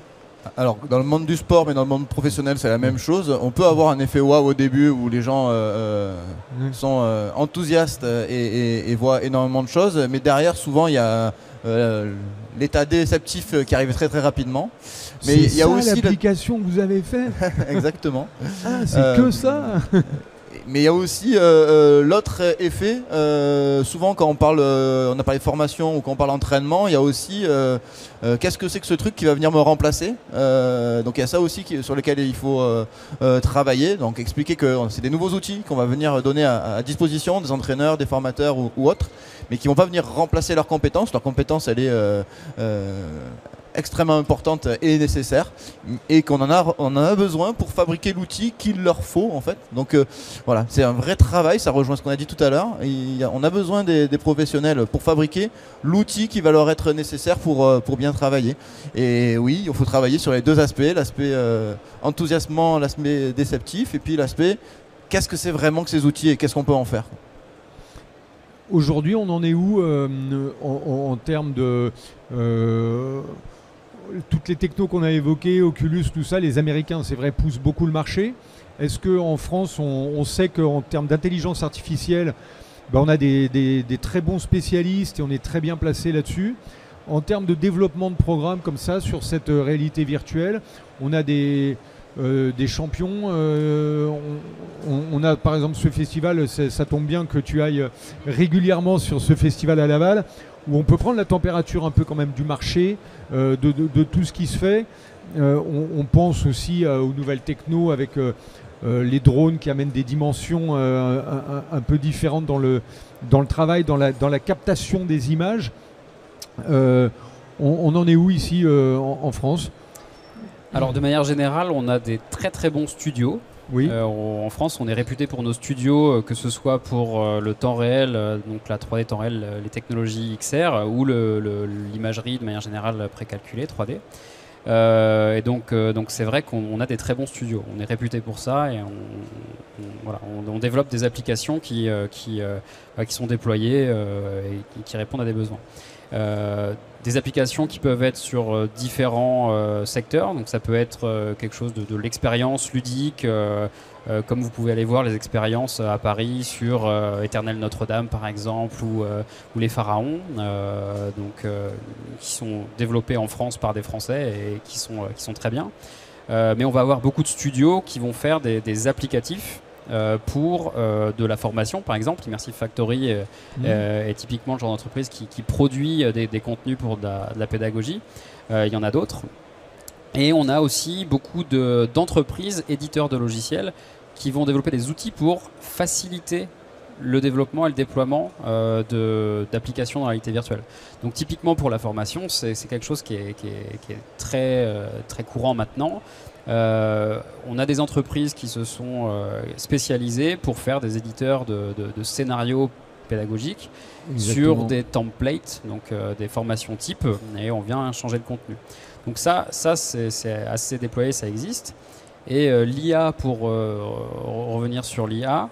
Speaker 3: Alors, dans le monde du sport, mais dans le monde professionnel, c'est la même chose. On peut avoir un effet wow au début où les gens sont enthousiastes et voient énormément de choses. Mais derrière, souvent, il y a l'état déceptif qui arrive très très rapidement. Mais
Speaker 1: c'est
Speaker 3: il y a
Speaker 1: ça
Speaker 3: aussi
Speaker 1: l'application que vous avez faite?
Speaker 3: Exactement.
Speaker 1: Ah, c'est que ça.
Speaker 3: Mais il y a aussi l'autre effet, souvent quand on parle, on a parlé de formation ou quand on parle d'entraînement, il y a aussi qu'est-ce que c'est que ce truc qui va venir me remplacer. Donc il y a ça aussi sur lequel il faut travailler, donc expliquer que c'est des nouveaux outils qu'on va venir donner à disposition des entraîneur, des formateurs ou autres, mais qui ne vont pas venir remplacer leurs compétences. Leur compétence, elle est extrêmement importante et nécessaire, et qu'on en a besoin pour fabriquer l'outil qu'il leur faut en fait. Donc voilà, c'est un vrai travail, ça rejoint ce qu'on a dit tout à l'heure. On a besoin des professionnels pour fabriquer l'outil qui va leur être nécessaire pour bien travailler. Et oui, il faut travailler sur les deux aspects, l'aspect enthousiasmant, l'aspect déceptif, et puis l'aspect qu'est-ce que c'est vraiment que ces outils et qu'est-ce qu'on peut en faire.
Speaker 1: Aujourd'hui, on en est où en termes de toutes les technos qu'on a évoquées, Oculus, tout ça, les Américains, c'est vrai, poussent beaucoup le marché. Est-ce qu'en France, on sait qu'en termes d'intelligence artificielle, on a des très bons spécialistes et on est très bien placé là-dessus. En termes de développement de programmes comme ça, sur cette réalité virtuelle, on a des champions. On a par exemple ce festival, ça tombe bien que tu ailles régulièrement sur ce festival à Laval, où on peut prendre la température un peu quand même du marché, de tout ce qui se fait. On pense aussi aux nouvelles techno avec les drones qui amènent des dimensions un peu différentes dans le travail, dans la captation des images. On en est où ici en France?
Speaker 4: Alors de manière générale, on a des très très bons studios.
Speaker 1: Oui.
Speaker 4: En France, on est réputé pour nos studios, que ce soit pour le temps réel, donc la 3D temps réel, les technologies XR, ou l'imagerie de manière générale précalculée, 3D. Et donc c'est vrai qu'on a des très bons studios. On est réputé pour ça et on développe des applications qui sont déployées et qui répondent à des besoins. Des applications qui peuvent être sur différents secteurs, donc ça peut être quelque chose de l'expérience ludique, comme vous pouvez aller voir les expériences à Paris sur Éternel Notre-Dame par exemple, ou les Pharaons, qui sont développés en France par des Français et qui sont très bien. Mais on va avoir beaucoup de studios qui vont faire des applicatifs pour de la formation, par exemple. Immersive Factory est typiquement le genre d'entreprise qui produit des contenus pour de la pédagogie. Il y en a d'autres. Et on a aussi beaucoup d'entreprises, éditeurs de logiciels, qui vont développer des outils pour faciliter le développement et le déploiement d'applications en réalité virtuelle. Donc typiquement pour la formation, c'est quelque chose qui est très, très courant maintenant. On a des entreprises qui se sont spécialisées pour faire des éditeurs de scénarios pédagogiques. Exactement. Sur des templates, donc des formations type, et on vient changer le contenu. Donc ça c'est assez déployé, ça existe. Et l'IA, pour revenir sur l'IA,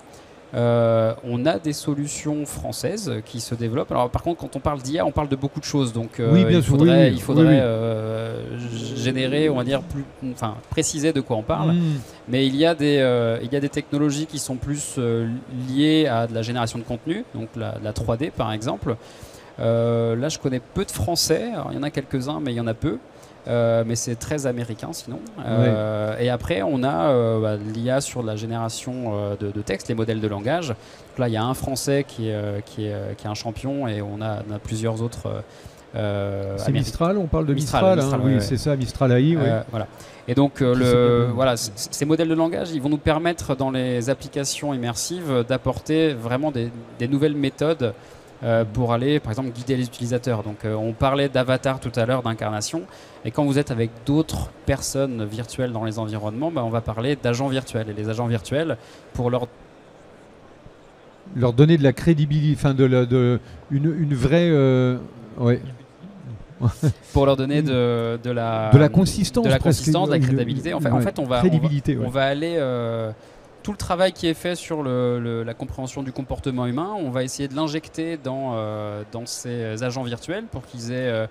Speaker 4: on a des solutions françaises qui se développent. Alors par contre, quand on parle d'IA, on parle de beaucoup de choses. Donc il faudrait générer, on va dire, préciser de quoi on parle. Mais il y a des technologies qui sont plus liées à de la génération de contenu, donc la 3D par exemple. Là, je connais peu de Français. Alors, il y en a quelques-uns, mais il y en a peu. Mais c'est très américain sinon. Et après, on a l'IA sur la génération de texte, les modèles de langage. Donc là, il y a un Français qui est un champion et on a plusieurs autres.
Speaker 1: C'est Mistral, on parle de Mistral, hein, oui, c'est ça, Mistral AI.
Speaker 4: Voilà. Et donc, ces modèles de langage, ils vont nous permettre dans les applications immersives d'apporter vraiment des nouvelles méthodes pour aller, par exemple, guider les utilisateurs. Donc, on parlait d'avatar tout à l'heure, d'incarnation. Et quand vous êtes avec d'autres personnes virtuelles dans les environnements, on va parler d'agents virtuels. Et les agents virtuels, pour leur
Speaker 1: donner de la crédibilité, une vraie...
Speaker 4: pour leur donner de la
Speaker 1: consistance,
Speaker 4: de la crédibilité. En fait, on va aller... tout le travail qui est fait sur la compréhension du comportement humain, on va essayer de l'injecter dans ces agents virtuels pour qu'ils aient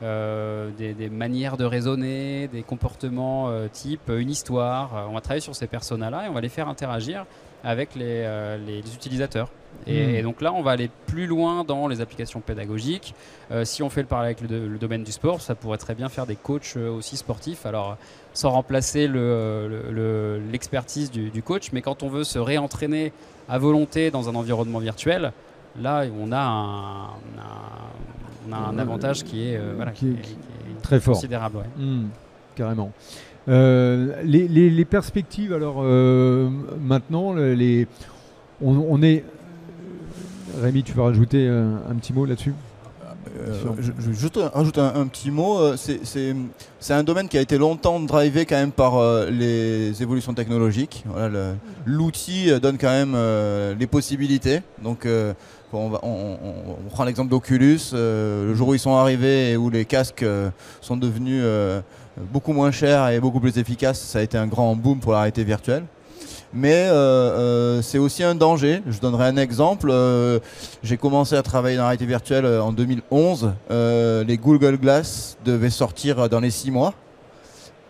Speaker 4: des manières de raisonner, des comportements type une histoire. On va travailler sur ces personas-là et on va les faire interagir avec les utilisateurs. Et donc là, on va aller plus loin dans les applications pédagogiques. Si on fait le parallèle avec le domaine du sport, ça pourrait très bien faire des coachs aussi sportifs. Alors, sans remplacer l'expertise du coach, mais quand on veut se réentraîner à volonté dans un environnement virtuel, là, on a un avantage qui est
Speaker 1: très fort,
Speaker 4: considérable.
Speaker 1: Carrément. Les perspectives, alors maintenant, on est... Rémi, tu veux rajouter un petit mot là-dessus?
Speaker 3: Je vais juste rajouter un petit mot. C'est un domaine qui a été longtemps drivé quand même par les évolutions technologiques. Voilà, l'outil donne quand même les possibilités. Donc on prend l'exemple d'Oculus. Le jour où ils sont arrivés et où les casques sont devenus beaucoup moins chers et beaucoup plus efficaces, ça a été un grand boom pour la réalité virtuelle. mais c'est aussi un danger. Je donnerai un exemple. J'ai commencé à travailler dans la réalité virtuelle en 2011. Les Google Glass devaient sortir dans les 6 mois.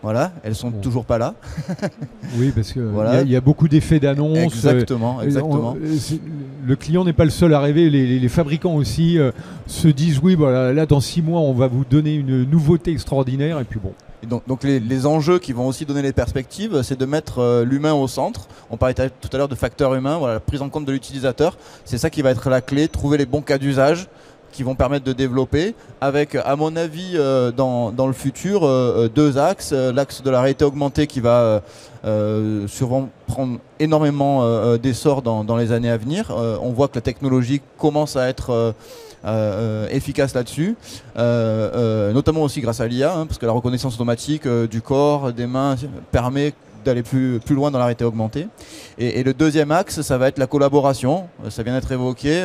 Speaker 3: Voilà, elles sont toujours pas là.
Speaker 1: Oui, parce que
Speaker 3: Voilà.
Speaker 1: y a beaucoup d'effets d'annonce.
Speaker 3: Exactement, exactement.
Speaker 1: Le client n'est pas le seul à rêver. Les fabricants aussi se disent oui, voilà, là dans 6 mois, on va vous donner une nouveauté extraordinaire. Et puis bon.
Speaker 3: Et donc les enjeux qui vont aussi donner les perspectives, c'est de mettre l'humain au centre. On parlait tout à l'heure de facteur humain, voilà, la prise en compte de l'utilisateur. C'est ça qui va être la clé, trouver les bons cas d'usage qui vont permettre de développer avec, à mon avis, dans le futur, 2 axes. L'axe de la réalité augmentée qui va sûrement prendre énormément d'essor dans les années à venir. On voit que la technologie commence à être efficace là-dessus, notamment aussi grâce à l'IA, parce que la reconnaissance automatique du corps, des mains permet d'aller plus loin dans la réalité augmentée. Et le deuxième axe, ça va être la collaboration. Ça vient d'être évoqué.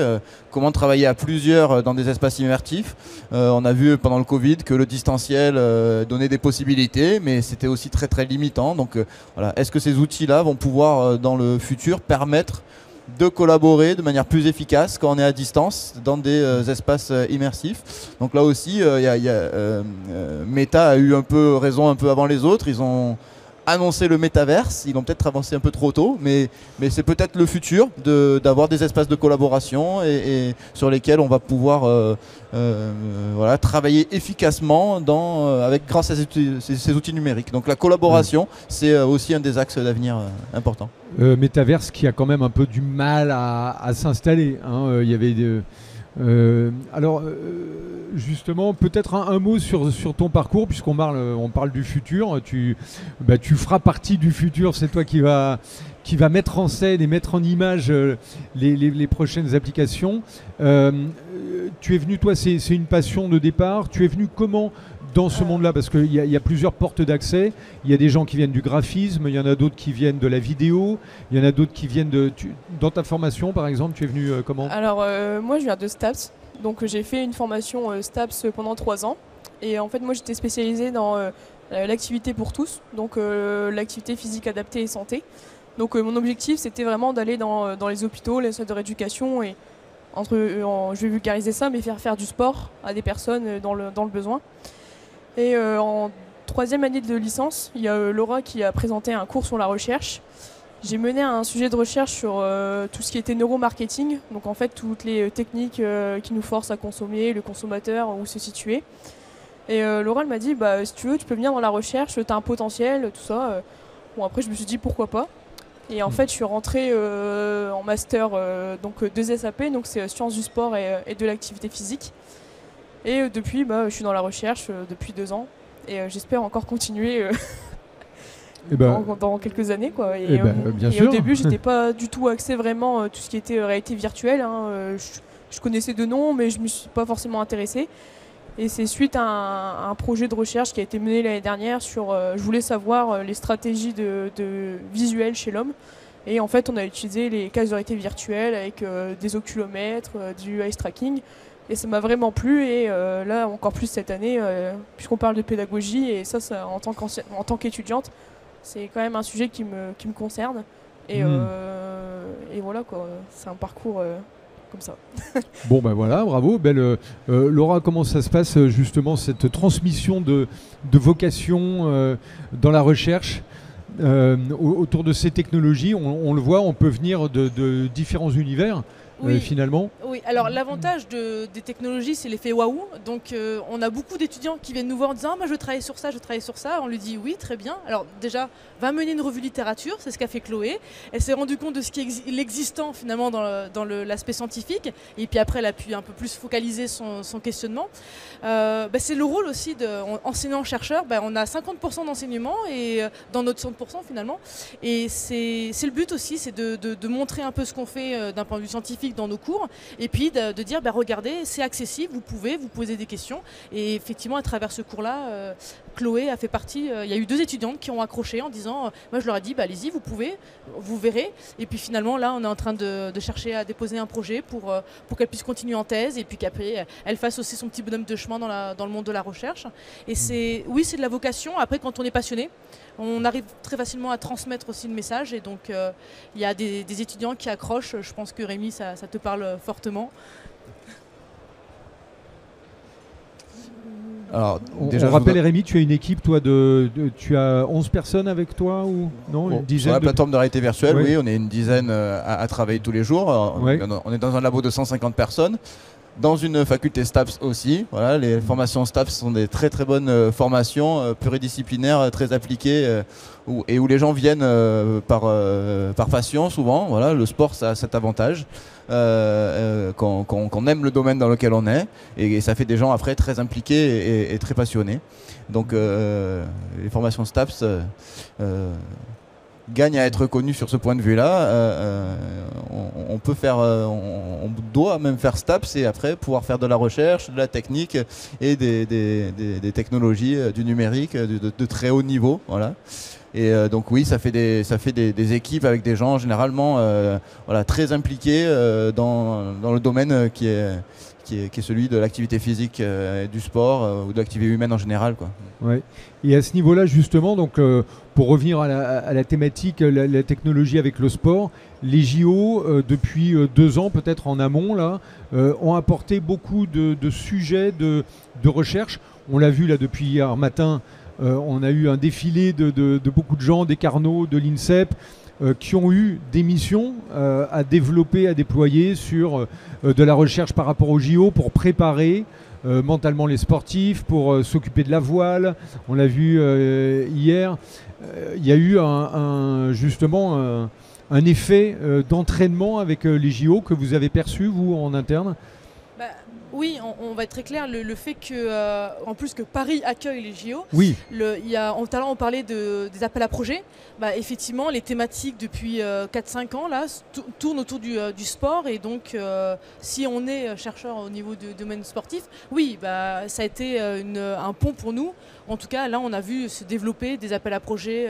Speaker 3: Comment travailler à plusieurs dans des espaces immersifs. On a vu pendant le Covid que le distanciel donnait des possibilités, mais c'était aussi très très limitant. Donc voilà, est-ce que ces outils-là vont pouvoir dans le futur permettre de collaborer de manière plus efficace quand on est à distance dans des espaces immersifs. Donc là aussi, Meta a eu un peu raison un peu avant les autres. Ils ont annoncé le métaverse, ils ont peut-être avancé un peu trop tôt, mais c'est peut-être le futur d'avoir des espaces de collaboration et sur lesquels on va pouvoir voilà, travailler efficacement grâce à ces outils numériques. Donc la collaboration, c'est aussi un des axes d'avenir importants.
Speaker 1: Métaverse qui a quand même un peu du mal à s'installer. Hein. Il y avait justement, peut-être un mot sur ton parcours, puisqu'on parle du futur. Tu feras partie du futur, c'est toi qui va mettre en scène et mettre en image les prochaines applications. Tu es venu, toi, c'est une passion de départ. Tu es venu comment dans ce monde-là? Parce qu'il y a plusieurs portes d'accès. Il y a des gens qui viennent du graphisme, il y en a d'autres qui viennent de la vidéo, il y en a d'autres qui viennent dans ta formation, par exemple, tu es venu comment?
Speaker 2: Alors, moi, je viens de STAPS. Donc, j'ai fait une formation STAPS pendant 3 ans. Et en fait, moi, j'étais spécialisée dans l'activité pour tous, donc l'activité physique adaptée et santé. Donc, mon objectif, c'était vraiment d'aller dans les hôpitaux, les centres de rééducation et je vais vulgariser ça, mais faire du sport à des personnes dans le besoin. Et en 3e année de licence, il y a Laura qui a présenté un cours sur la recherche. J'ai mené un sujet de recherche sur tout ce qui était neuromarketing, donc en fait toutes les techniques qui nous forcent à consommer, le consommateur, où se situer. Et Laura elle m'a dit, si tu veux, tu peux venir dans la recherche, tu as un potentiel, tout ça. Bon, après je me suis dit pourquoi pas. Et en fait je suis rentrée en master donc 2 SAP, donc c'est sciences du sport et de l'activité physique. Et depuis, je suis dans la recherche depuis 2 ans et j'espère encore continuer dans quelques années, quoi.
Speaker 1: Bien
Speaker 2: et
Speaker 1: sûr.
Speaker 2: Au début, j'étais pas du tout axée vraiment tout ce qui était réalité virtuelle. Hein. Je connaissais de nom, mais je me suis pas forcément intéressée. Et c'est suite à un projet de recherche qui a été mené l'année dernière sur. Je voulais savoir les stratégies de visuel chez l'homme. Et en fait, on a utilisé les cases de réalité virtuelle avec des oculomètres, du eye tracking. Et ça m'a vraiment plu, et là encore plus cette année, puisqu'on parle de pédagogie, et ça en tant qu'étudiante, c'est quand même un sujet qui me concerne. Et voilà, quoi, c'est un parcours comme ça.
Speaker 1: Bon voilà, bravo. Laura, comment ça se passe justement cette transmission de vocation dans la recherche autour de ces technologies? On le voit, on peut venir de différents univers.
Speaker 5: Oui.
Speaker 1: Finalement.
Speaker 5: Oui, alors l'avantage des technologies, c'est l'effet waouh. Donc on a beaucoup d'étudiants qui viennent nous voir en disant moi je veux travailler sur ça, je veux travailler sur ça. On lui dit oui, très bien. Alors déjà, va mener une revue littérature, c'est ce qu'a fait Chloé. Elle s'est rendue compte de ce qui est l'existant finalement dans l'aspect scientifique. Et puis après, elle a pu un peu plus focaliser son questionnement. C'est le rôle aussi d'enseignant-chercheur. On a 50% d'enseignement et dans notre 100% finalement. Et c'est le but aussi, c'est de montrer un peu ce qu'on fait d'un point de vue scientifique, pédagogique dans nos cours, et puis de dire regardez, c'est accessible, vous pouvez vous poser des questions. Et effectivement, à travers ce cours-là, Chloé a fait partie. Il y a eu 2 étudiantes qui ont accroché en disant moi je leur ai dit allez-y, vous pouvez, vous verrez. Et puis finalement là on est en train de chercher à déposer un projet pour qu'elle puisse continuer en thèse et puis qu'après elle fasse aussi son petit bonhomme de chemin dans le monde de la recherche. Et c'est de la vocation. Après, quand on est passionné, on arrive très facilement à transmettre aussi le message. Et donc il y a des étudiants qui accrochent. Je pense que Rémi, ça te parle fortement.
Speaker 1: Alors, on rappelle, Rémi, tu as une équipe, toi, tu as 11 personnes avec toi ou non, une dizaine
Speaker 3: sur la plateforme de réalité virtuelle,
Speaker 1: ouais.
Speaker 3: Oui, on est une dizaine à travailler tous les jours.
Speaker 1: Ouais.
Speaker 3: On est dans un labo de 150 personnes. Dans une faculté STAPS aussi. Voilà, les formations STAPS sont des très très bonnes formations pluridisciplinaires, très appliquées et où les gens viennent par passion souvent. Voilà, le sport, ça a cet avantage. Qu'on aime le domaine dans lequel on est et ça fait des gens après très impliqués et très passionnés. Donc les formations STAPS gagnent à être connues sur ce point de vue-là. On doit même faire STAPS et après pouvoir faire de la recherche, de la technique et des technologies du numérique de très haut niveau. Voilà. Et donc oui, ça fait des équipes avec des gens généralement très impliqués dans le domaine qui est celui de l'activité physique, du sport ou de l'activité humaine en général, quoi.
Speaker 1: Ouais. Et à ce niveau-là, justement, donc, pour revenir à la thématique, la technologie avec le sport, les JO, depuis 2 ans, peut-être en amont, là, ont apporté beaucoup de sujets de recherche. On l'a vu là depuis hier matin. On a eu un défilé de beaucoup de gens, des Carnot, de l'INSEP, qui ont eu des missions à développer, à déployer sur de la recherche par rapport aux JO pour préparer mentalement les sportifs, pour s'occuper de la voile. On l'a vu hier. Il y a eu justement un effet d'entraînement avec les JO que vous avez perçu, vous, en interne.
Speaker 5: Oui, on va être très clair. Le fait que, en plus que Paris accueille les JO,
Speaker 1: oui.
Speaker 5: Tout à l'heure on parlait des appels à projets. Effectivement, les thématiques depuis 4-5 ans là, tournent autour du sport. Et donc, si on est chercheur au niveau du domaine sportif, oui, ça a été un pont pour nous. En tout cas, là, on a vu se développer des appels à projets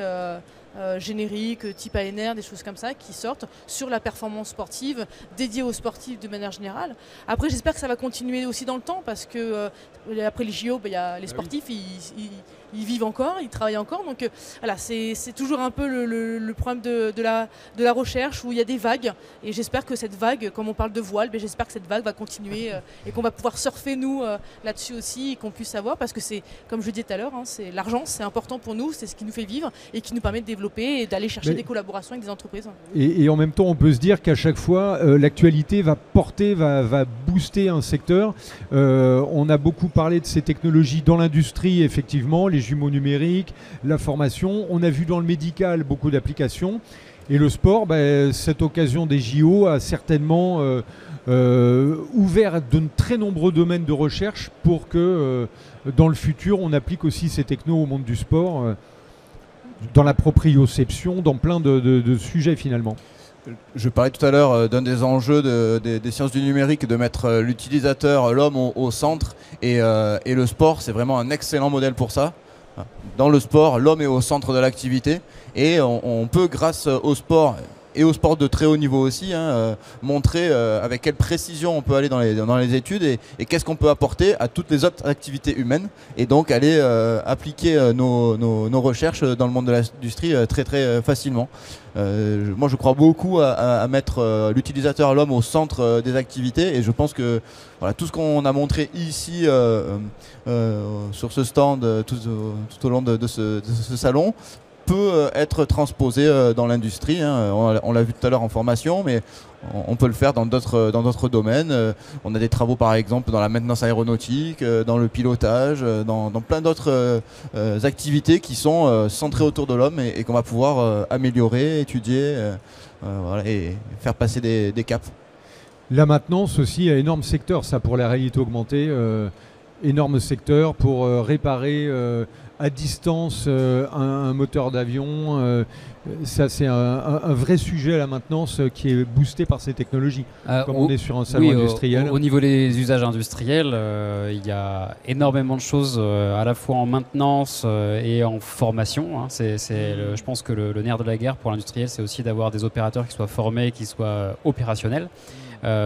Speaker 5: génériques, type ANR, des choses comme ça, qui sortent sur la performance sportive, dédiée aux sportifs de manière générale. Après, j'espère que ça va continuer aussi dans le temps, parce que après les JO, les sportifs, ils vivent encore, ils travaillent encore. Donc voilà, c'est toujours un peu le problème de la recherche, où il y a des vagues. Et j'espère que cette vague, comme on parle de voile, j'espère que cette vague va continuer et qu'on va pouvoir surfer, nous, là-dessus aussi, et qu'on puisse savoir, parce que c'est, comme je disais tout à l'heure, c'est l'argent, c'est important pour nous, c'est ce qui nous fait vivre et qui nous permet de développer et d'aller chercher des collaborations avec des entreprises.
Speaker 1: Et en même temps, on peut se dire qu'à chaque fois, l'actualité va booster un secteur. On a beaucoup parlé de ces technologies dans l'industrie, effectivement, les jumeaux numériques, la formation. On a vu dans le médical beaucoup d'applications. Et le sport, cette occasion des JO a certainement ouvert de très nombreux domaines de recherche pour que dans le futur, on applique aussi ces technos au monde du sport, dans la proprioception, dans plein de sujets finalement.
Speaker 3: Je parlais tout à l'heure d'un des enjeux des sciences du numérique, de mettre l'utilisateur, l'homme au centre, et le sport, c'est vraiment un excellent modèle pour ça. Dans le sport, l'homme est au centre de l'activité et on peut, grâce au sport et au sport de très haut niveau aussi, montrer avec quelle précision on peut aller dans les études et qu'est-ce qu'on peut apporter à toutes les autres activités humaines, et donc aller appliquer nos recherches dans le monde de l'industrie très très facilement. Moi je crois beaucoup à mettre l'utilisateur, l'homme, au centre des activités, et je pense que voilà, tout ce qu'on a montré ici sur ce stand tout au long de ce salon peut être transposé dans l'industrie. On l'a vu tout à l'heure en formation, mais on peut le faire dans d'autres domaines. On a des travaux par exemple dans la maintenance aéronautique, dans le pilotage, dans plein d'autres activités qui sont centrées autour de l'homme et qu'on va pouvoir améliorer, étudier voilà, et faire passer des caps.
Speaker 1: La maintenance aussi, un énorme secteur, ça, pour la réalité augmentée. énorme secteur pour réparer à distance un moteur d'avion. Ça, c'est un vrai sujet, la maintenance, qui est boosté par ces technologies. Comme on est sur un salon industriel.
Speaker 4: Au niveau des usages industriels, il y a énormément de choses à la fois en maintenance et en formation. Hein. Je pense que le nerf de la guerre pour l'industriel, c'est aussi d'avoir des opérateurs qui soient formés, qui soient opérationnels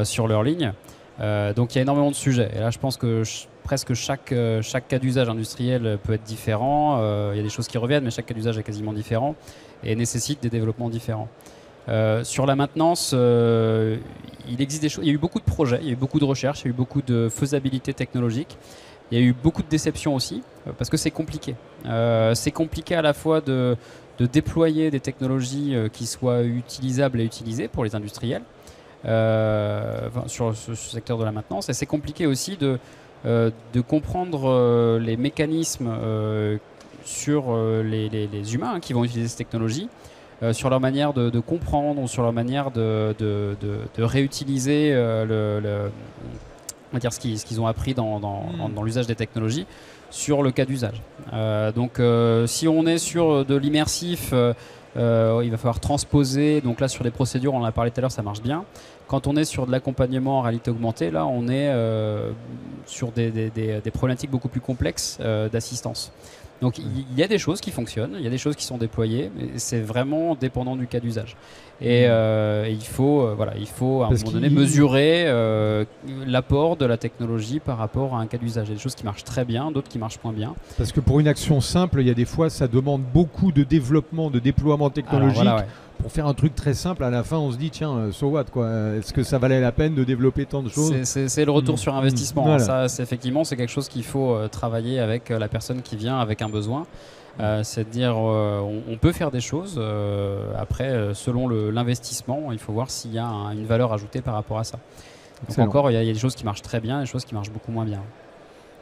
Speaker 4: sur leur ligne. Donc il y a énormément de sujets. Et là, je pense que presque chaque cas d'usage industriel peut être différent. Il y a des choses qui reviennent, mais chaque cas d'usage est quasiment différent et nécessite des développements différents. Sur la maintenance, il existe des choses. Il y a eu beaucoup de projets, il y a eu beaucoup de recherches, il y a eu beaucoup de faisabilité technologique. Il y a eu beaucoup de déceptions aussi, parce que c'est compliqué. C'est compliqué à la fois de déployer des technologies qui soient utilisables et utilisées pour les industriels. Sur ce secteur de la maintenance, et c'est compliqué aussi de comprendre les mécanismes sur les humains qui vont utiliser ces technologies, sur leur manière de comprendre ou sur leur manière de réutiliser on va dire ce qu'ils ont appris dans l'usage des technologies sur le cas d'usage. Donc si on est sur de l'immersif, il va falloir transposer. Donc là, sur les procédures, on en a parlé tout à l'heure, ça marche bien. Quand on est sur de l'accompagnement en réalité augmentée, là, on est sur des problématiques beaucoup plus complexes d'assistance. Donc il y a des choses qui fonctionnent, il y a des choses qui sont déployées, mais c'est vraiment dépendant du cas d'usage. Et il faut à un moment donné mesurer l'apport de la technologie par rapport à un cas d'usage. Il y a des choses qui marchent très bien, d'autres qui marchent moins bien.
Speaker 1: Parce que pour une action simple, il y a des fois, ça demande beaucoup de développement, de déploiement technologique. Alors, voilà, ouais. Pour faire un truc très simple, à la fin, on se dit, tiens, so what, quoi. Est-ce que ça valait la peine de développer tant de choses ?
Speaker 4: C'est le retour sur investissement. Voilà. Ça, effectivement, c'est quelque chose qu'il faut travailler avec la personne qui vient avec un besoin. C'est de dire, on peut faire des choses. Après, selon l'investissement, il faut voir s'il y a une valeur ajoutée par rapport à ça. Donc encore, il y a des choses qui marchent très bien et des choses qui marchent beaucoup moins bien.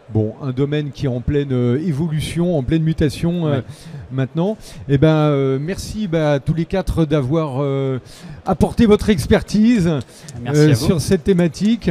Speaker 1: Bon, un domaine qui est en pleine évolution, en pleine mutation maintenant. Eh ben, merci à tous les quatre d'avoir apporté votre expertise sur cette thématique.